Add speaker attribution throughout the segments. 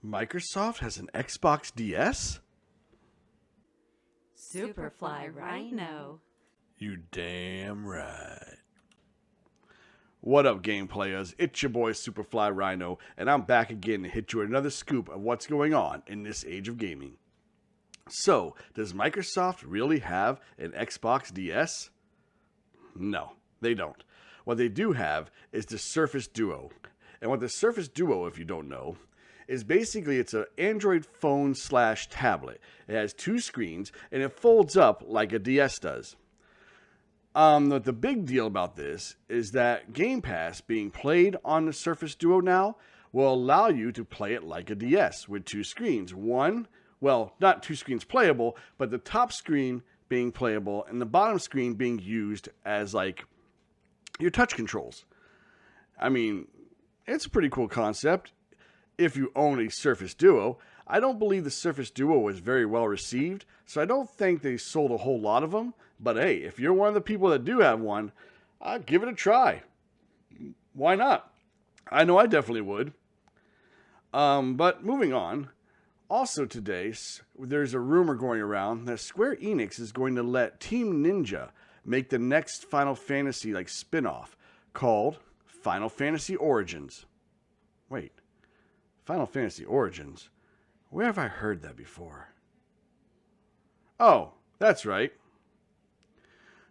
Speaker 1: Microsoft has an Xbox DS?
Speaker 2: Superfly Rhino.
Speaker 1: You damn right. What up, game players? It's your boy Superfly Rhino, and I'm back again to hit you with another scoop of what's going on in this age of gaming. So, does Microsoft really have an Xbox DS? No, they don't. What they do have is the Surface Duo. And what the Surface Duo, if you don't know, is basically it's an Android phone / tablet. It has two screens and it folds up like a DS does. The big deal about this is that Game Pass being played on the Surface Duo now will allow you to play it like a DS with two screens. One, well, not two screens playable, but the top screen being playable and the bottom screen being used as like your touch controls. I mean, it's a pretty cool concept if you own a Surface Duo. I don't believe the Surface Duo was very well received, so I don't think they sold a whole lot of them. But hey, if you're one of the people that do have one, give it a try. Why not? I know I definitely would. But moving on. Also today, there's a rumor going around that Square Enix is going to let Team Ninja make the next Final Fantasy spin-off called Final Fantasy Origins. Wait, Final Fantasy Origins? Where have I heard that before? Oh, that's right.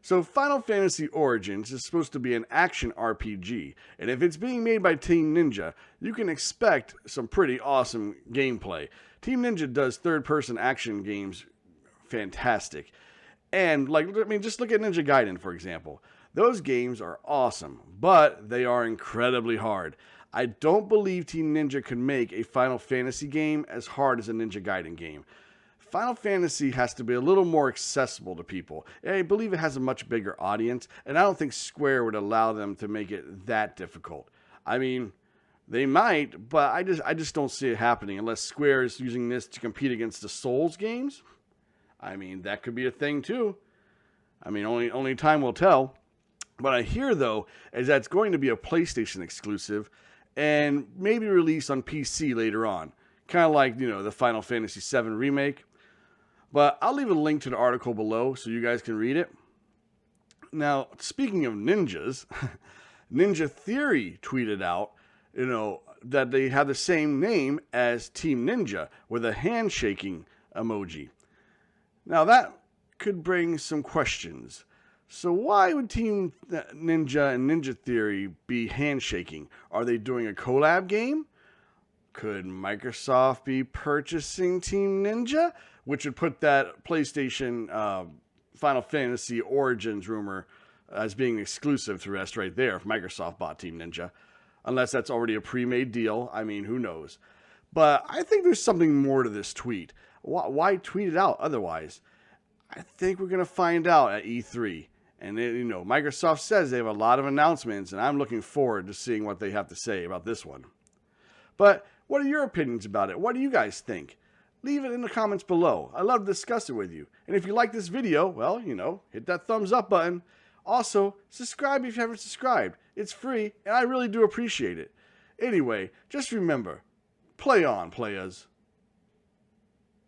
Speaker 1: So Final Fantasy Origins is supposed to be an action RPG, and if it's being made by Team Ninja, you can expect some pretty awesome gameplay. Team Ninja does third-person action games fantastic. And just look at Ninja Gaiden, for example. Those games are awesome, but they are incredibly hard. I don't believe Team Ninja could make a Final Fantasy game as hard as a Ninja Gaiden game. Final Fantasy has to be a little more accessible to people. I believe it has a much bigger audience, and I don't think Square would allow them to make it that difficult. I mean, they might, but I just don't see it happening unless Square is using this to compete against the Souls games. I mean, that could be a thing too. I mean, only time will tell. What I hear, though, is that it's going to be a PlayStation exclusive and maybe released on PC later on. Kind of like, the Final Fantasy VII Remake. But I'll leave a link to the article below so you guys can read it. Now, speaking of ninjas, Ninja Theory tweeted out, that they have the same name as Team Ninja with a handshaking emoji. Now, that could bring some questions. So why would Team Ninja and Ninja Theory be handshaking? Are they doing a collab game? Could Microsoft be purchasing Team Ninja? Which would put that PlayStation Final Fantasy Origins rumor as being exclusive to rest right there if Microsoft bought Team Ninja. Unless that's already a pre-made deal. I mean, who knows? But I think there's something more to this tweet. Why tweet it out otherwise? I think we're going to find out at E3. And, Microsoft says they have a lot of announcements, and I'm looking forward to seeing what they have to say about this one. But what are your opinions about it? What do you guys think? Leave it in the comments below. I love to discuss it with you. And if you like this video, well, hit that thumbs up button. Also, subscribe if you haven't subscribed. It's free, and I really do appreciate it. Anyway, just remember, play on, players.